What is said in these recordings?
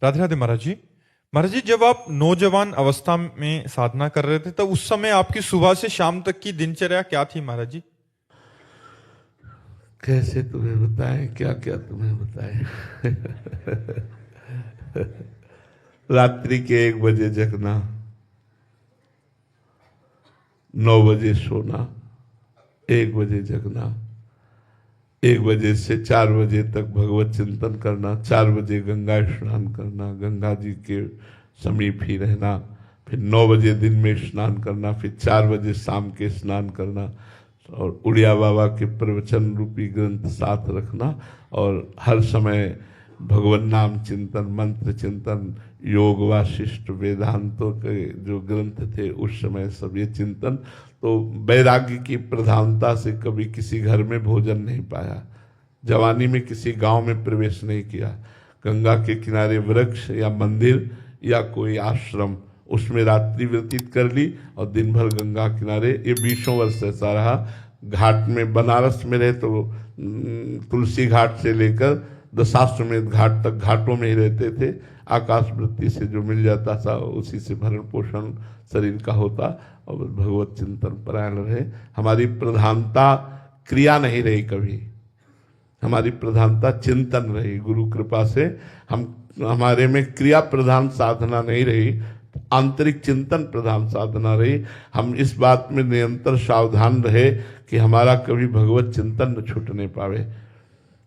राधे राधे महाराज जी। महाराज जी, जब आप नौजवान अवस्था में साधना कर रहे थे तब उस समय आपकी सुबह से शाम तक की दिनचर्या क्या थी महाराज जी? कैसे तुम्हें बताएं, क्या क्या तुम्हें बताएं। रात्रि के 1 बजे जगना, 9 बजे सोना, 1 बजे जगना, 1 बजे से 4 बजे तक भगवत चिंतन करना, 4 बजे गंगा स्नान करना, गंगा जी के समीप ही रहना, फिर 9 बजे दिन में स्नान करना, फिर 4 बजे शाम के स्नान करना, और उड़िया बाबा के प्रवचन रूपी ग्रंथ साथ रखना, और हर समय भगवान नाम चिंतन, मंत्र चिंतन, योग वाशिष्ठ वेदांतों के जो ग्रंथ थे उस समय सब ये चिंतन। तो वैराग्य की प्रधानता से कभी किसी घर में भोजन नहीं पाया, जवानी में किसी गांव में प्रवेश नहीं किया, गंगा के किनारे वृक्ष या मंदिर या कोई आश्रम उसमें रात्रि व्यतीत कर ली, और दिन भर गंगा किनारे। ये 20 वर्ष ऐसा रहा। घाट में बनारस में रहे तो तुलसी घाट से लेकर दशाश्वमेध घाट तक घाटों में ही रहते थे। आकाश वृत्ति से जो मिल जाता था उसी से भरण पोषण शरीर का होता, और भगवत चिंतन परायण रहे। हमारी प्रधानता क्रिया नहीं रही कभी, हमारी प्रधानता चिंतन रही। गुरु कृपा से हमारे में क्रिया प्रधान साधना नहीं रही, आंतरिक चिंतन प्रधान साधना रही। हम इस बात में निरंतर सावधान रहे कि हमारा कभी भगवत चिंतन न छूटने पावे।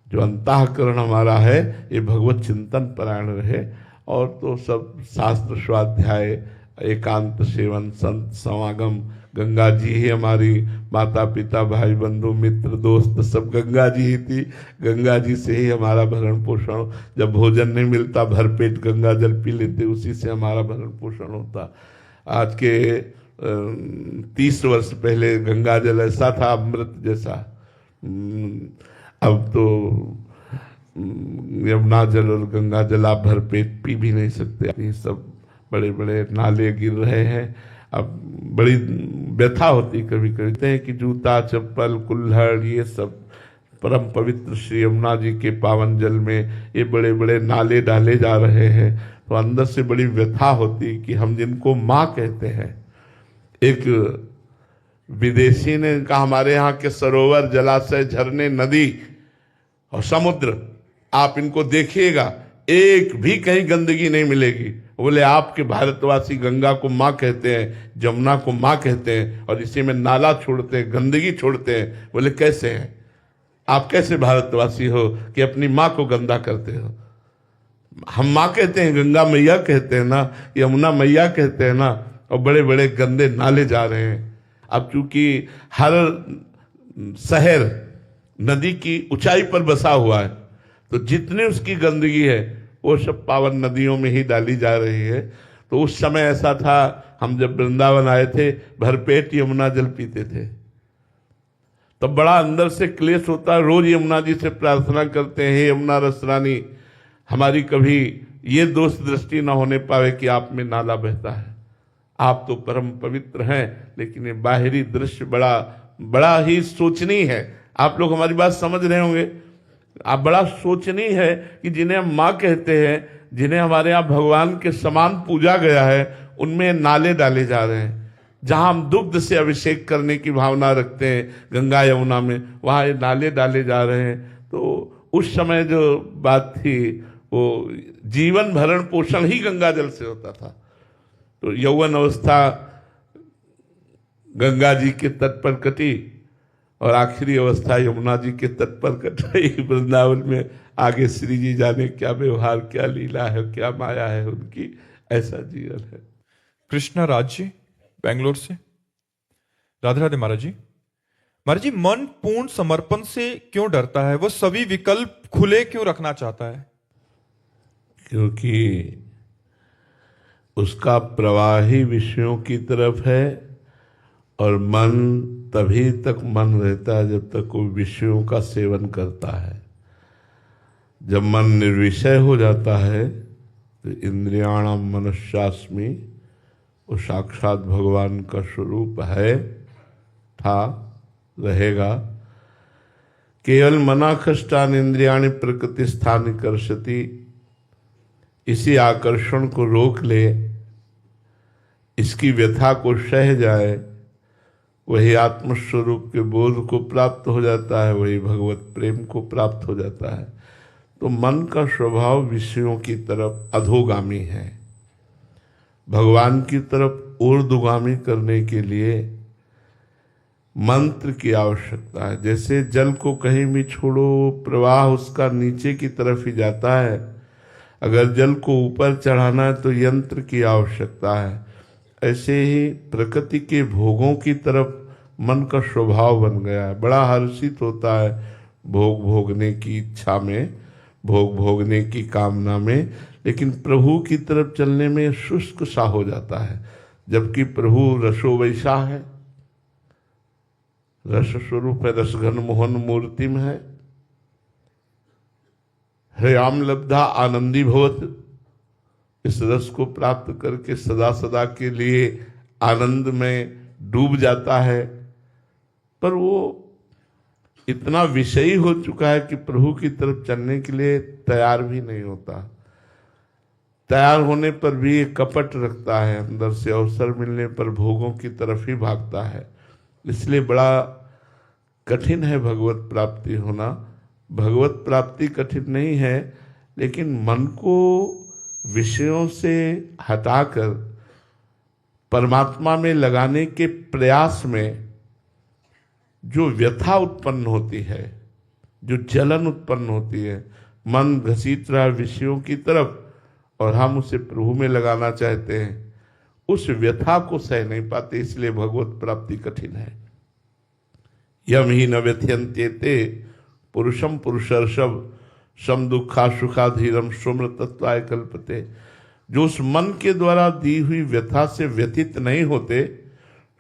जो अंतःकरण हमारा है ये भगवत चिंतन परायण रहे। और तो सब शास्त्र स्वाध्याय, एकांत सेवन, संत समागम, गंगा जी ही हमारी माता पिता भाई बंधु मित्र दोस्त सब गंगा जी ही थी। गंगा जी से ही हमारा भरण पोषण, जब भोजन नहीं मिलता भरपेट गंगा जल पी लेते, उसी से हमारा भरण पोषण होता। आज के 30 वर्ष पहले गंगा जल ऐसा था अमृत जैसा। अब तो यमुना जल और गंगा जल आप भरपेट पी भी नहीं सकते। ये सब बड़े बड़े नाले गिर रहे हैं। अब बड़ी व्यथा होती कभी कहते हैं कि जूता चप्पल कुल्हड़ ये सब परम पवित्र श्री यमुना जी के पावन जल में ये बड़े बड़े नाले डाले जा रहे हैं। तो अंदर से बड़ी व्यथा होती कि हम जिनको माँ कहते हैं। एक विदेशी ने कहा हमारे यहाँ के सरोवर जलाशय झरने नदी और समुद्र आप इनको देखिएगा एक भी कहीं गंदगी नहीं मिलेगी। बोले आपके भारतवासी गंगा को माँ कहते हैं, जमुना को माँ कहते हैं, और इसी में नाला छोड़ते हैं, गंदगी छोड़ते हैं। बोले कैसे हैं आप, कैसे भारतवासी हो कि अपनी माँ को गंदा करते हो? हम माँ कहते हैं, गंगा मैया कहते हैं ना, यमुना मैया कहते हैं ना, और बड़े बड़े गंदे नाले जा रहे हैं। अब चूंकि हर शहर नदी की ऊंचाई पर बसा हुआ है तो जितनी उसकी गंदगी है वो सब पावन नदियों में ही डाली जा रही है। तो उस समय ऐसा था, हम जब वृंदावन आए थे भरपेट यमुना जल पीते थे। तो बड़ा अंदर से क्लेश होता है। रोज यमुना जी से प्रार्थना करते हैं, हे यमुना रसरानी हमारी कभी ये दोष दृष्टि न होने पावे कि आप में नाला बहता है। आप तो परम पवित्र हैं, लेकिन ये बाहरी दृश्य बड़ा बड़ा ही सोचनीय है। आप लोग हमारी बात समझ रहे होंगे। आप बड़ा सोचनीय है कि जिन्हें हम माँ कहते हैं, जिन्हें हमारे यहाँ भगवान के समान पूजा गया है, उनमें नाले डाले जा रहे हैं। जहाँ हम दुग्ध से अभिषेक करने की भावना रखते हैं गंगा यमुना में, वहाँ ये नाले डाले जा रहे हैं। तो उस समय जो बात थी वो जीवन भरण पोषण ही गंगा जल से होता था। तो यौवन अवस्था गंगा जी के तट पर कटी और आखिरी अवस्था यमुना जी के तट पर कटाई वृंदावन में। आगे श्री जी जाने क्या व्यवहार, क्या लीला है, क्या माया है उनकी, ऐसा जीवन है। कृष्णा राज जी, बेंगलोर से। राधे राधे महाराज जी। महाराज जी, मन पूर्ण समर्पण से क्यों डरता है? वो सभी विकल्प खुले क्यों रखना चाहता है? क्योंकि उसका प्रवाह ही विषयों की तरफ है, और मन तभी तक मन रहता है जब तक वो विषयों का सेवन करता है। जब मन निर्विषय हो जाता है तो इंद्रियाणाम मनुष्यास्मि, वो साक्षात भगवान का स्वरूप है, था, रहेगा। केवल मना कष्टान इंद्रियाणि प्रकृति स्थान कर्षति, इसी आकर्षण को रोक ले, इसकी व्यथा को सह जाए, वही आत्मस्वरूप के बोध को प्राप्त हो जाता है, वही भगवत प्रेम को प्राप्त हो जाता है। तो मन का स्वभाव विषयों की तरफ अधोगामी है। भगवान की तरफ ऊर्ध्वगामी करने के लिए मंत्र की आवश्यकता है। जैसे जल को कहीं भी छोड़ो, प्रवाह उसका नीचे की तरफ ही जाता है। अगर जल को ऊपर चढ़ाना है तो यंत्र की आवश्यकता है। ऐसे ही प्रकृति के भोगों की तरफ मन का स्वभाव बन गया है। बड़ा हर्षित होता है भोग भोगने की इच्छा में, भोग भोगने की कामना में, लेकिन प्रभु की तरफ चलने में शुष्क सा हो जाता है। जबकि प्रभु रसो वैसा है, रस स्वरूप है, रसघन मोहन मूर्तिम है। हयाम लब्धा आनंदी भवत, इस रस को प्राप्त करके सदा सदा के लिए आनंद में डूब जाता है। पर वो इतना विषयी हो चुका है कि प्रभु की तरफ चलने के लिए तैयार भी नहीं होता। तैयार होने पर भी एक कपट रखता है, अंदर से अवसर मिलने पर भोगों की तरफ ही भागता है। इसलिए बड़ा कठिन है भगवत प्राप्ति होना। भगवत प्राप्ति कठिन नहीं है, लेकिन मन को विषयों से हटाकर परमात्मा में लगाने के प्रयास में जो व्यथा उत्पन्न होती है, जो जलन उत्पन्न होती है, मन घसीट रहा विषयों की तरफ और हम उसे प्रभु में लगाना चाहते हैं, उस व्यथा को सह नहीं पाते। इसलिए भगवत प्राप्ति कठिन है। यम ही न व्यथयन्त्येते पुरुषम पुरुषर्षभ सम दुखा सुखाधीरम सुम्र तत्वाय कल्पते। जो उस मन के द्वारा दी हुई व्यथा से व्यथित नहीं होते,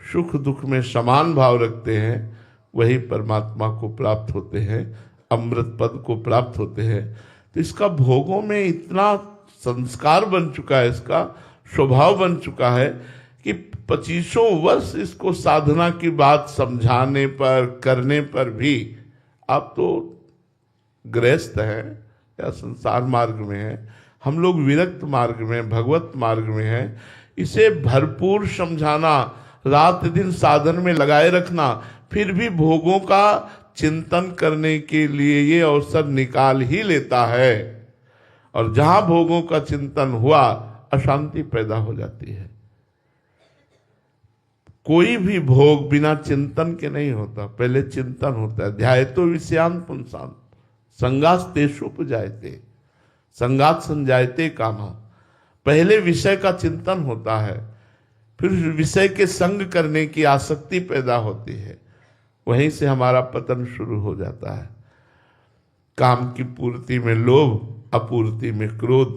सुख दुख में समान भाव रखते हैं, वही परमात्मा को प्राप्त होते हैं, अमृत पद को प्राप्त होते हैं। तो इसका भोगों में इतना संस्कार बन चुका है, इसका स्वभाव बन चुका है कि 25 वर्ष इसको साधना की बात समझाने पर, करने पर भी आप तो गृहस्थ हैं या संसार मार्ग में हैं, हम लोग विरक्त मार्ग में, भगवत मार्ग में हैं। इसे भरपूर समझाना, रात दिन साधन में लगाए रखना, फिर भी भोगों का चिंतन करने के लिए ये अवसर निकाल ही लेता है। और जहां भोगों का चिंतन हुआ, अशांति पैदा हो जाती है। कोई भी भोग बिना चिंतन के नहीं होता, पहले चिंतन होता है। ध्यायतो विषयान पुंसान संगास तेषुपजायते, संगात संजायते कामा। पहले विषय का चिंतन होता है, फिर विषय के संग करने की आसक्ति पैदा होती है, वहीं से हमारा पतन शुरू हो जाता है। काम की पूर्ति में लोभ, अपूर्ति में क्रोध,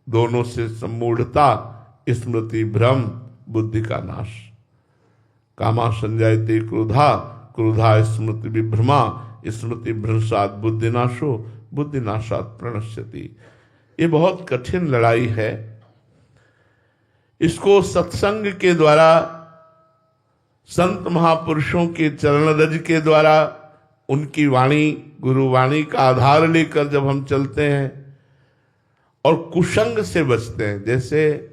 दोनों से सम्मूढ़ता, स्मृति भ्रम, बुद्धि का नाश। कामा संजायते क्रोधा, क्रोधा स्मृति विभ्रमा, स्मृति भ्रंशात बुद्धिनाशो, बुद्धिनाशात प्रणश्यति। ये बहुत कठिन लड़ाई है। इसको सत्संग के द्वारा, संत महापुरुषों के चरण रज के द्वारा, उनकी वाणी, गुरुवाणी का आधार लेकर जब हम चलते हैं और कुसंग से बचते हैं, जैसे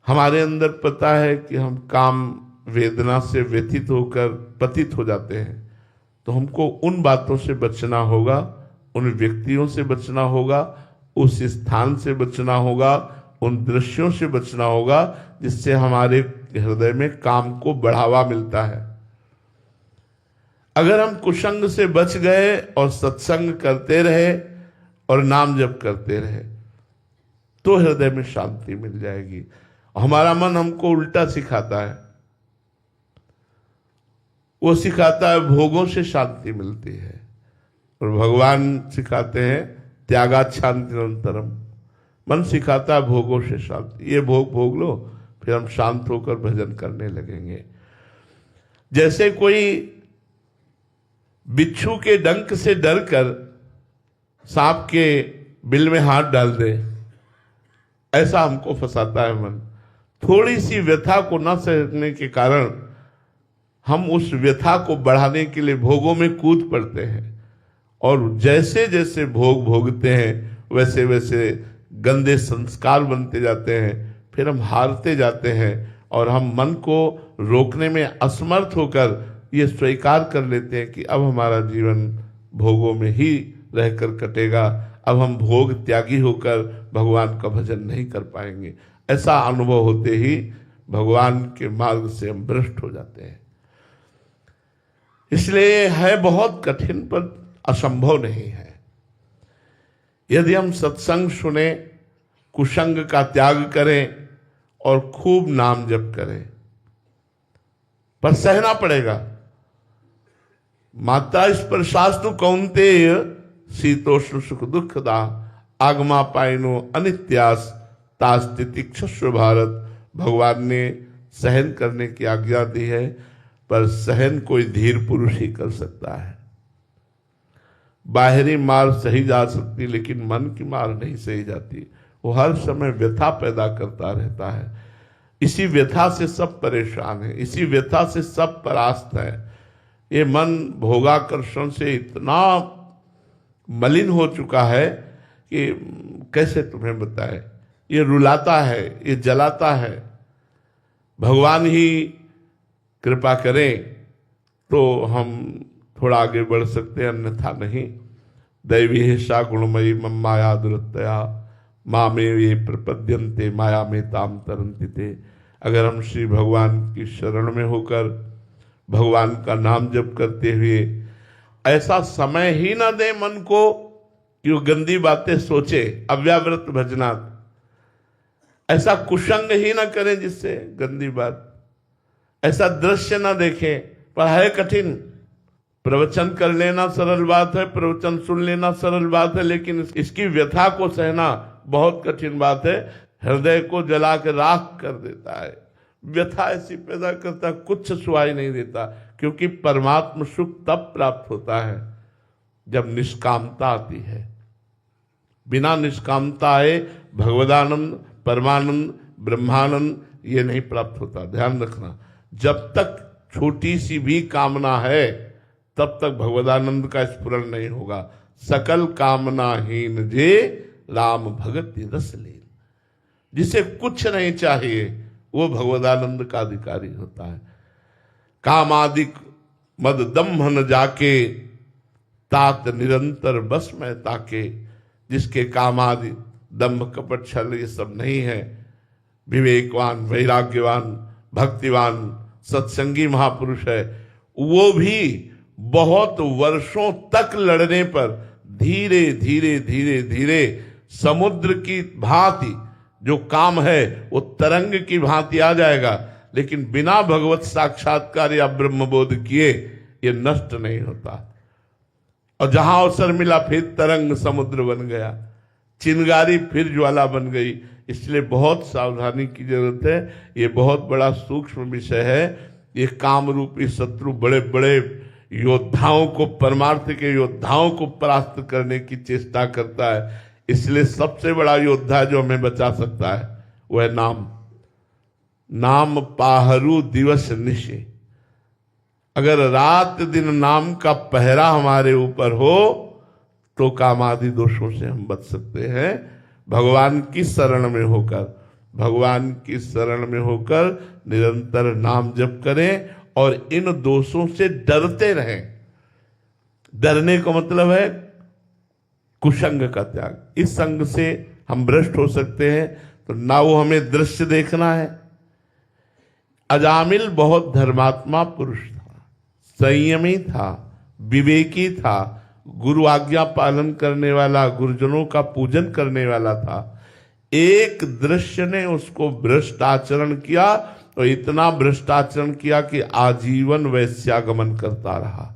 हमारे अंदर पता है कि हम काम वेदना से व्यथित होकर पतित हो जाते हैं, तो हमको उन बातों से बचना होगा, उन व्यक्तियों से बचना होगा, उस स्थान से बचना होगा, उन दृश्यों से बचना होगा जिससे हमारे हृदय में काम को बढ़ावा मिलता है। अगर हम कुसंग से बच गए और सत्संग करते रहे और नाम जप करते रहे, तो हृदय में शांति मिल जाएगी। हमारा मन हमको उल्टा सिखाता है, वो सिखाता है भोगों से शांति मिलती है, और भगवान सिखाते हैं त्यागात शांति निरंतरम। मन सिखाता है भोगों से शांति, ये भोग भोग लो, फिर हम शांत होकर भजन करने लगेंगे। जैसे कोई बिच्छू के डंक से डरकर सांप के बिल में हाथ डाल दे, ऐसा हमको फंसाता है मन। थोड़ी सी व्यथा को न सहने के कारण हम उस व्यथा को बढ़ाने के लिए भोगों में कूद पड़ते हैं, और जैसे जैसे भोग भोगते हैं वैसे वैसे गंदे संस्कार बनते जाते हैं, फिर हम हारते जाते हैं और हम मन को रोकने में असमर्थ होकर ये स्वीकार कर लेते हैं कि अब हमारा जीवन भोगों में ही रहकर कटेगा, अब हम भोग त्यागी होकर भगवान का भजन नहीं कर पाएंगे। ऐसा अनुभव होते ही भगवान के मार्ग से हम भ्रष्ट हो जाते हैं। इसलिए है बहुत कठिन पर असंभव नहीं है। यदि हम सत्संग सुने, कुसंग का त्याग करें और खूब नाम जप करें, पर सहना पड़ेगा। माता स्पर्शास्तु कौन्तेय शीतोष्ण सुख दुखदा आगमा पाइनो अनित्यास तास्तितिक्षस्व भारत। भगवान ने सहन करने की आज्ञा दी है, पर सहन कोई धीर पुरुष ही कर सकता है। बाहरी मार सही जा सकती, लेकिन मन की मार नहीं सही जाती। वो हर समय व्यथा पैदा करता रहता है। इसी व्यथा से सब परेशान है, इसी व्यथा से सब परास्त है। ये मन भोगाकर्षण से इतना मलिन हो चुका है कि कैसे तुम्हें बताए। ये रुलाता है, ये जलाता है। भगवान ही कृपा करें तो हम थोड़ा आगे बढ़ सकते हैं, अन्यथा नहीं। दैवी हिस्सा गुणमयी मम माया दुरतया मामे ये प्रपद्यन्ते माया में ताम तरंति ते। अगर हम श्री भगवान की शरण में होकर भगवान का नाम जप करते हुए ऐसा समय ही ना दे मन को कि वो गंदी बातें सोचे, अव्याव्रत भजनात्, ऐसा कुसंग ही ना करें जिससे गंदी बात, ऐसा दृश्य ना देखें। पर है कठिन। प्रवचन कर लेना सरल बात है, प्रवचन सुन लेना सरल बात है, लेकिन इसकी व्यथा को सहना बहुत कठिन बात है। हृदय को जला के राख कर देता है, व्यथा ऐसी पैदा करता है, कुछ सुहाई नहीं देता। क्योंकि परमात्म सुख तब प्राप्त होता है जब निष्कामता आती है। बिना निष्कामता आए भगवदानंद, परमानंद, ब्रह्मानंद ये नहीं प्राप्त होता। ध्यान रखना, जब तक छोटी सी भी कामना है तब तक भगवदानंद का स्फुरण नहीं होगा। सकल कामनाहीन जे राम भगति रस लीन। जिसे कुछ नहीं चाहिए वो भगवदानंद का अधिकारी होता है। कामादिक मद दम्भ न जाके तात निरंतर बस में ताके। जिसके कामादि दम्भ कपट छल ये सब नहीं है, विवेकवान, वैराग्यवान, भक्तिवान, सत्संगी महापुरुष है, वो भी बहुत वर्षों तक लड़ने पर धीरे धीरे धीरे धीरे समुद्र की भांति जो काम है वो तरंग की भांति आ जाएगा। लेकिन बिना भगवत साक्षात्कार या ब्रह्मबोध किए ये नष्ट नहीं होता। और जहां अवसर मिला फिर तरंग समुद्र बन गया, चिंगारी फिर ज्वाला बन गई। इसलिए बहुत सावधानी की जरूरत है। ये बहुत बड़ा सूक्ष्म विषय है। ये काम रूपी शत्रु बड़े बड़े योद्धाओं को, परमार्थ के योद्धाओं को परास्त करने की चेष्टा करता है। इसलिए सबसे बड़ा योद्धा जो हमें बचा सकता है वो है नाम। नाम पाहरू दिवस निशे। अगर रात दिन नाम का पहरा हमारे ऊपर हो तो कामादि दोषों से हम बच सकते हैं। भगवान की शरण में होकर, भगवान की शरण में होकर निरंतर नाम जप करें और इन दोषों से डरते रहें। डरने का मतलब है कुसंग का त्याग। इस संग से हम भ्रष्ट हो सकते हैं। तो ना वो हमें दृश्य देखना है। अजामिल बहुत धर्मात्मा पुरुष था, संयमी था, विवेकी था, गुरु आज्ञा पालन करने वाला, गुरुजनों का पूजन करने वाला था। एक दृश्य ने उसको भ्रष्ट आचरण किया, तो इतना भ्रष्टाचरण किया कि आजीवन वैश्यागमन करता रहा।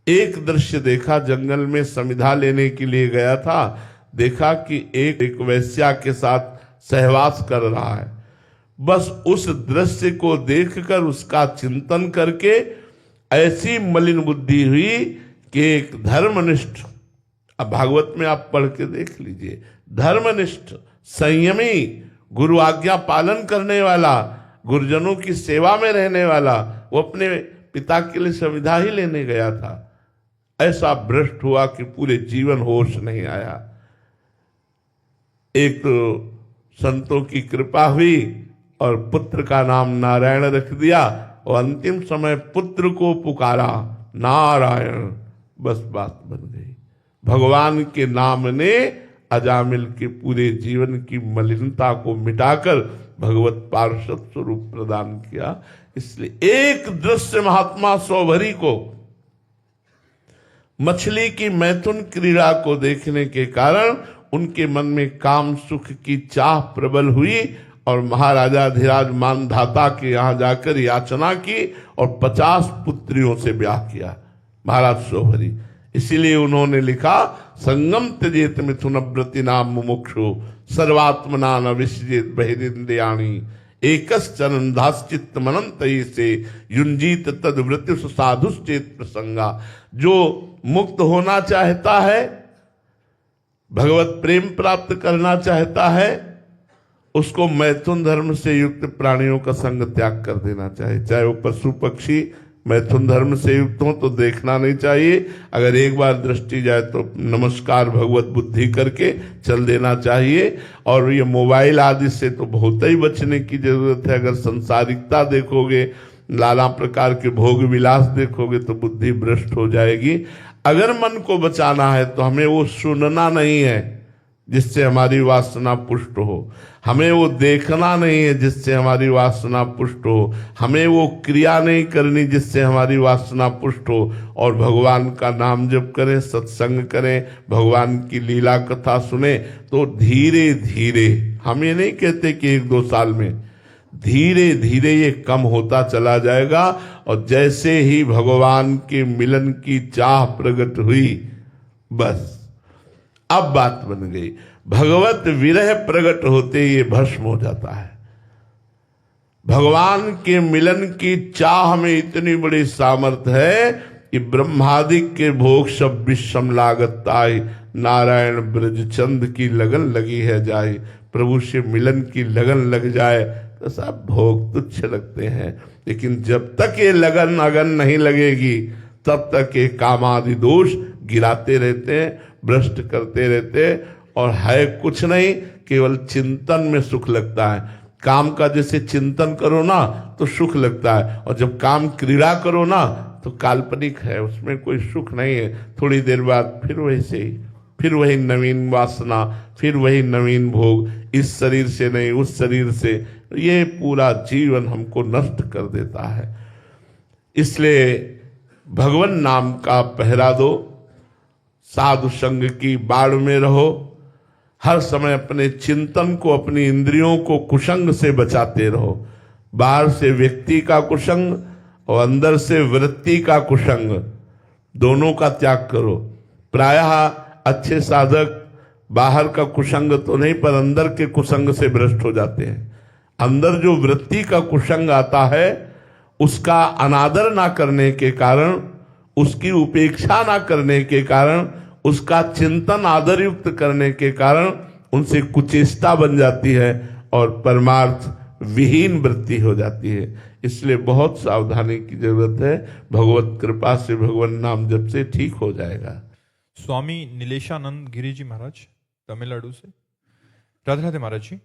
एक दृश्य देखा, जंगल में समिधा लेने के लिए गया था, देखा कि एक वैश्या के साथ सहवास कर रहा है। बस उस दृश्य को देखकर, उसका चिंतन करके ऐसी मलिन बुद्धि हुई कि एक धर्मनिष्ठ, अब भागवत में आप पढ़ के देख लीजिए, धर्मनिष्ठ, संयमी, गुरु आज्ञा पालन करने वाला, गुरुजनों की सेवा में रहने वाला, वो अपने पिता के लिए समिधा ही लेने गया था। ऐसा भ्रष्ट हुआ कि पूरे जीवन होश नहीं आया। एक तो संतों की कृपा हुई और पुत्र का नाम नारायण रख दिया, और अंतिम समय पुत्र को पुकारा नारायण, बस बात बन गई। भगवान के नाम ने अजामिल के पूरे जीवन की मलिनता को मिटाकर भगवत पार्षद स्वरूप प्रदान किया। इसलिए एक दृश्य महात्मा सौभरी को मछली की मैथुन क्रीड़ा को देखने के कारण उनके मन में काम सुख की चाह प्रबल हुई और महाराजा धीराज मानधाता के यहां जाकर याचना की और 50 पुत्रियों से ब्याह किया महाराज सौभरी। इसीलिए उन्होंने लिखा, संगम त्यजेत मिथुन व्रति नाम मुमुक्षु सर्वात्मना न विसृजेत बहिरिंद्रियाणि एकश्चरन दाश्चित्त मनंत से युंजीत तद वृत्ति साधुश्चेत प्रसंगा। जो मुक्त होना चाहता है, भगवत प्रेम प्राप्त करना चाहता है, उसको मैथुन धर्म से युक्त प्राणियों का संग त्याग कर देना चाहिए। चाहे वो पशु पक्षी मैथुन धर्म से युक्त हो तो देखना नहीं चाहिए, अगर एक बार दृष्टि जाए तो नमस्कार भगवत बुद्धि करके चल देना चाहिए। और ये मोबाइल आदि से तो बहुत ही बचने की जरूरत है। अगर संसारिकता देखोगे, नाना प्रकार के भोग विलास देखोगे तो बुद्धि भ्रष्ट हो जाएगी। अगर मन को बचाना है तो हमें वो सुनना नहीं है जिससे हमारी वासना पुष्ट हो, हमें वो देखना नहीं है जिससे हमारी वासना पुष्ट हो, हमें वो क्रिया नहीं करनी जिससे हमारी वासना पुष्ट हो, और भगवान का नाम जप करें, सत्संग करें, भगवान की लीला कथा सुने। तो धीरे धीरे, हम ये नहीं कहते कि 1-2 साल में, धीरे धीरे ये कम होता चला जाएगा। और जैसे ही भगवान के मिलन की चाह प्रकट हुई, बस अब बात बन गई। भगवत विरह प्रकट होते ये भस्म हो जाता है। भगवान के मिलन की चाह में इतनी बड़ी सामर्थ्य है कि ब्रह्मादिक के भोग सब विषम लागत ताई, नारायण ब्रजचंद की लगन लगी है जाए। प्रभु से मिलन की लगन लग जाए तो सब भोग तुच्छ लगते हैं, लेकिन जब तक ये लगन अगन नहीं लगेगी तब तक ये कामादि दोष गिराते रहते हैं, भ्रष्ट करते रहते हैं, और है कुछ नहीं, केवल चिंतन में सुख लगता है। काम का जैसे चिंतन करो ना तो सुख लगता है, और जब काम क्रीड़ा करो ना तो काल्पनिक है, उसमें कोई सुख नहीं है। थोड़ी देर बाद फिर वैसे ही, फिर वही नवीन वासना, फिर वही नवीन भोग, इस शरीर से नहीं उस शरीर से। ये पूरा जीवन हमको नष्ट कर देता है। इसलिए भगवान नाम का पहरा दो, साधु संग की बाड़ में रहो, हर समय अपने चिंतन को, अपनी इंद्रियों को कुसंग से बचाते रहो। बाहर से व्यक्ति का कुसंग और अंदर से वृत्ति का कुसंग, दोनों का त्याग करो। प्रायः अच्छे साधक बाहर का कुसंग तो नहीं, पर अंदर के कुसंग से भ्रष्ट हो जाते हैं। अंदर जो वृत्ति का कुसंग आता है, उसका अनादर ना करने के कारण, उसकी उपेक्षा ना करने के कारण, उसका चिंतन आदर युक्त करने के कारण उनसे कुचेष्टा बन जाती है और परमार्थ विहीन वृत्ति हो जाती है। इसलिए बहुत सावधानी की जरूरत है। भगवत कृपा से, भगवान नाम जप से ठीक हो जाएगा। स्वामी नीलेशानंद गिरी जी महाराज तमिलनाडु से। राधे राधे महाराज जी।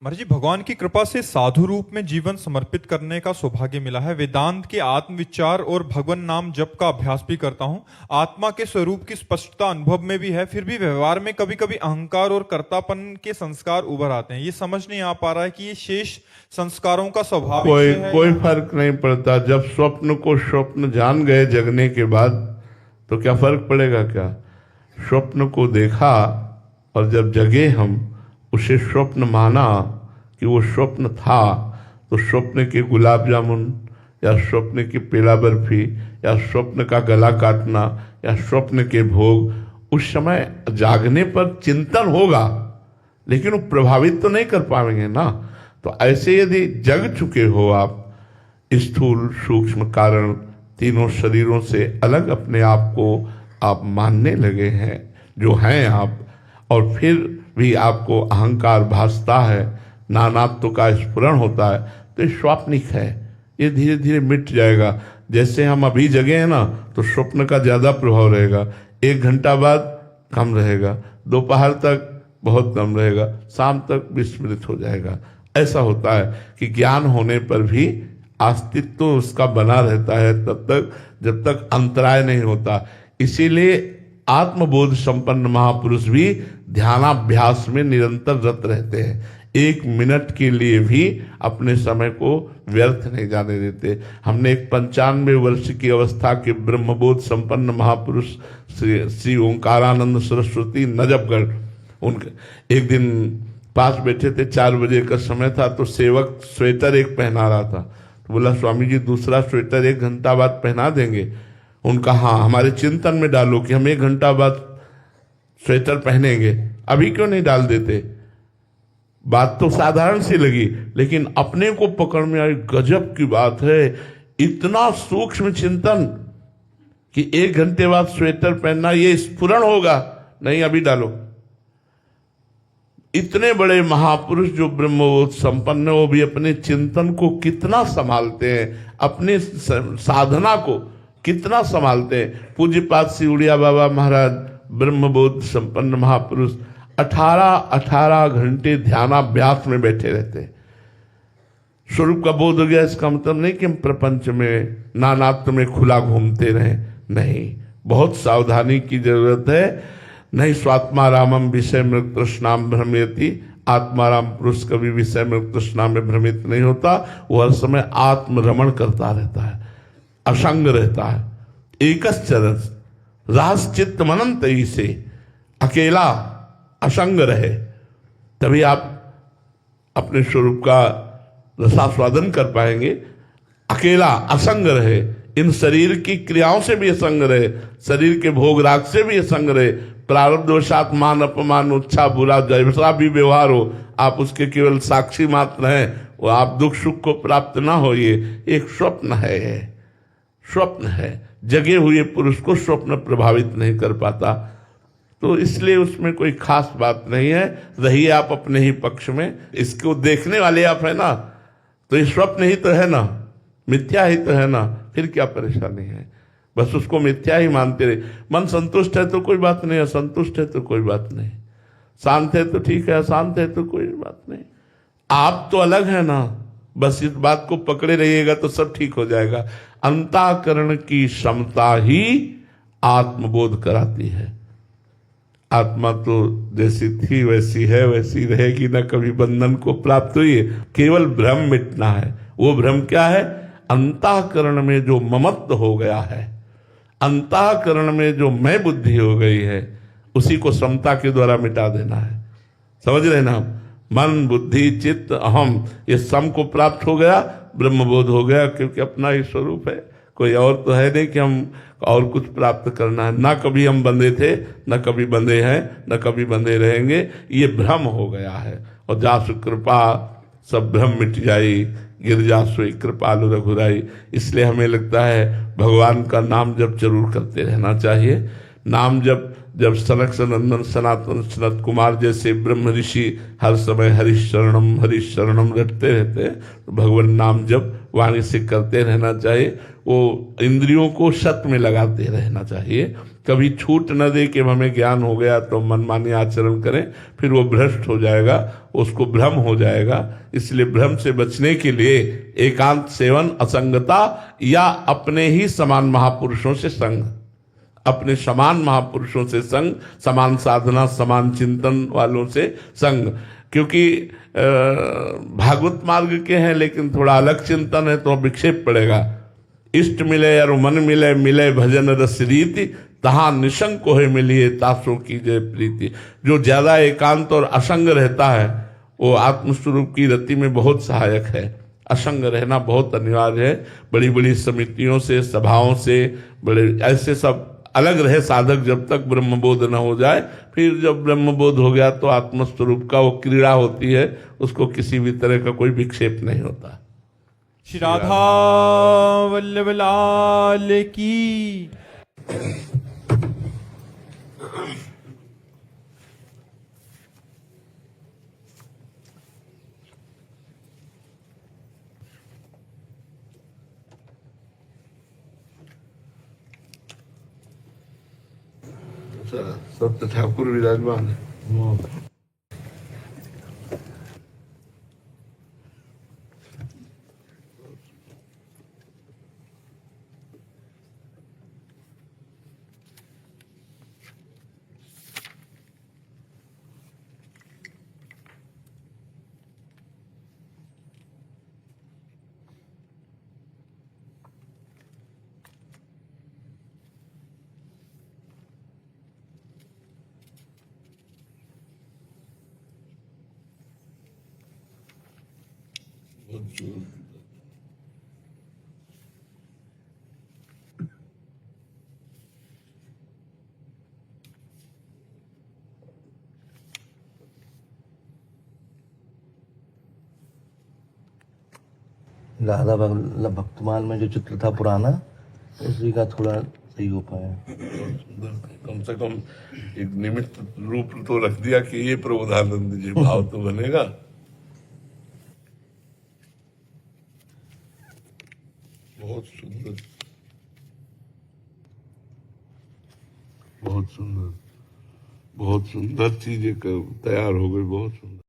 महाराज जी, भगवान की कृपा से साधु रूप में जीवन समर्पित करने का सौभाग्य मिला है। वेदांत के आत्मविचार और भगवान नाम जप का अभ्यास भी करता हूं। आत्मा के स्वरूप की स्पष्टता अनुभव में भी है, फिर भी व्यवहार में कभी कभी अहंकार और कर्तापन के संस्कार उभर आते हैं। ये समझ नहीं आ पा रहा है कि ये शेष संस्कारों का स्वभाव कोई फर्क नहीं पड़ता। जब स्वप्न को स्वप्न जान गए जगने के बाद, तो क्या फर्क पड़ेगा? क्या स्वप्न को देखा और जब जगे हम उसे स्वप्न माना कि वो स्वप्न था, तो स्वप्न के गुलाब जामुन या स्वप्न की पेड़ा बर्फी या स्वप्न का गला काटना या स्वप्न के भोग, उस समय जागने पर चिंतन होगा, लेकिन वो प्रभावित तो नहीं कर पाएंगे ना। तो ऐसे यदि जग चुके हो आप, स्थूल सूक्ष्म कारण तीनों शरीरों से अलग अपने आप को आप मानने लगे हैं जो हैं आप, और फिर भी आपको अहंकार भासता है, नानात्व का स्फुरण होता है, तो स्वाप्निक है। ये धीरे धीरे मिट जाएगा। जैसे हम अभी जगे हैं ना, तो स्वप्न का ज्यादा प्रभाव रहेगा, 1 घंटा बाद कम रहेगा, दोपहर तक बहुत कम रहेगा, शाम तक विस्मृत हो जाएगा। ऐसा होता है कि ज्ञान होने पर भी अस्तित्व तो उसका बना रहता है तब तक जब तक अंतराय नहीं होता। इसीलिए आत्मबोध संपन्न महापुरुष भी ध्यानाभ्यास में निरंतर रत रहते हैं, 1 मिनट के लिए भी अपने समय को व्यर्थ नहीं जाने देते। हमने एक 95 वर्ष की अवस्था के ब्रह्मबोध संपन्न महापुरुष श्री ओंकारानंद सरस्वती नजफगढ़, उनके एक दिन पास बैठे थे, 4 बजे का समय था, तो सेवक स्वेटर एक पहना रहा था, तो बोला स्वामी जी दूसरा स्वेटर 1 घंटा बाद पहना देंगे। उनका हाँ, हमारे चिंतन में डालो कि हम 1 घंटा बाद स्वेटर पहनेंगे, अभी क्यों नहीं डाल देते। बात तो साधारण सी लगी, लेकिन अपने को पकड़ में आई, गजब की बात है, इतना सूक्ष्म चिंतन कि 1 घंटे बाद स्वेटर पहनना ये स्फुरण होगा, नहीं अभी डालो। इतने बड़े महापुरुष जो ब्रह्मबोध संपन्न, वो भी अपने चिंतन को कितना संभालते हैं, अपने साधना को कितना संभालते हैं। पूज्यपाद श्री उड़िया बाबा महाराज ब्रह्मबोध संपन्न महापुरुष 18 घंटे ध्यानाभ्यास में बैठे रहते हैं। स्वरूप का बोध हो गया, इसका मतलब नहीं कि हम प्रपंच में नानात्व में खुला घूमते रहें, नहीं, बहुत सावधानी की जरूरत है। नहीं स्वात्मा रामम विषय मृग तृष्णाम भ्रमयति, आत्माराम पुरुष कभी विषय मृग तृष्णा में भ्रमित नहीं होता, वो हर समय आत्मरमण करता रहता है, असंग रहता है, एकश्चरन् रास चित्त मनंत से, अकेला असंग रहे, तभी आप अपने स्वरूप का रसास्वादन कर पाएंगे। अकेला असंग रहे, इन शरीर की क्रियाओं से भी असंग रहे, शरीर के भोग राग से भी असंग रहे, प्रारब्धवशात मान अपमान उच्छा बुरा जैसा भी व्यवहार हो, आप उसके केवल साक्षी मात्र हैं, वो आप दुख सुख को प्राप्त ना हो, ये एक स्वप्न है, स्वप्न है। जगे हुए पुरुष को स्वप्न प्रभावित नहीं कर पाता, तो इसलिए उसमें कोई खास बात नहीं है। रहिए आप अपने ही पक्ष में, इसको देखने वाले आप है ना, तो ये स्वप्न ही तो है ना, मिथ्या ही तो है ना, फिर क्या परेशानी है। बस उसको मिथ्या ही मानते रहे। मन संतुष्ट है तो कोई बात नहीं, असंतुष्ट है तो कोई बात नहीं, शांत है तो ठीक है, अशांत है तो कोई बात नहीं। आप तो अलग है ना, बस इस बात को पकड़े रहिएगा तो सब ठीक हो जाएगा। अंतःकरण की क्षमता ही आत्मबोध कराती है। आत्मा तो जैसी थी वैसी है, वैसी रहेगी, न कभी बंधन को प्राप्त हुई है, केवल भ्रम मिटना है। वो भ्रम क्या है? अंतःकरण में जो ममत्व हो गया है, अंतःकरण में जो मैं बुद्धि हो गई है, उसी को समता के द्वारा मिटा देना है। समझ रहे ना? मन बुद्धि चित्त अहम, ये सम को प्राप्त हो गया, ब्रह्मबोध हो गया, क्योंकि अपना ही स्वरूप है, कोई और तो है नहीं कि हम और कुछ प्राप्त करना है। ना कभी हम बंधे थे, न कभी बंधे हैं, न कभी बंधे रहेंगे, ये भ्रम हो गया है। और जासु कृपा सब भ्रम मिट जाई, गिर जासु कृपालु रघुराई। इसलिए हमें लगता है भगवान का नाम जब जरूर करते रहना चाहिए। नाम जब सनक सनंदन सनातन सनत कुमार जैसे ब्रह्म ऋषि हर समय हरिशरणम रटते रहते हैं, तो भगवान नाम जब वाणी से करते रहना चाहिए। वो इंद्रियों को शत में लगाते रहना चाहिए, कभी छूट न दे कि हमें ज्ञान हो गया तो मनमानी आचरण करें, फिर वो भ्रष्ट हो जाएगा, उसको भ्रम हो जाएगा। इसलिए भ्रम से बचने के लिए एकांत सेवन, असंगता या अपने ही समान महापुरुषों से संग, अपने समान महापुरुषों से संग, समान साधना समान चिंतन वालों से संग। क्योंकि भागवत मार्ग के हैं लेकिन थोड़ा अलग चिंतन है तो विक्षेप पड़ेगा। इष्ट मिले और मन मिले, मिले भजन रस रीति, तहां निशंक होए मिलिए तासों की जय प्रीति। जो ज्यादा एकांत और असंग रहता है वो आत्मस्वरूप की रति में बहुत सहायक है। असंग रहना बहुत अनिवार्य है। बड़ी बड़ी समितियों से, सभाओं से, बड़े ऐसे सब अलग रहे साधक जब तक ब्रह्मबोध न हो जाए। फिर जब ब्रह्मबोध हो गया तो आत्मस्वरूप का वो क्रीड़ा होती है, उसको किसी भी तरह का कोई विक्षेप नहीं होता। श्री राधा वल्लभ लाल की। सब तो ठाकुर विराजमान है। बहुत सुंदर। राधा भक्तमान में जो चित्र था पुराना, उसी का थोड़ा सही हो पाया। कम से कम एक निमित्त रूप तो रख दिया कि ये प्रबोधानंद जी, भाव तो बनेगा। बहुत सुंदर, बहुत सुंदर, बहुत सुंदर चीजें तैयार हो गई, बहुत सुंदर।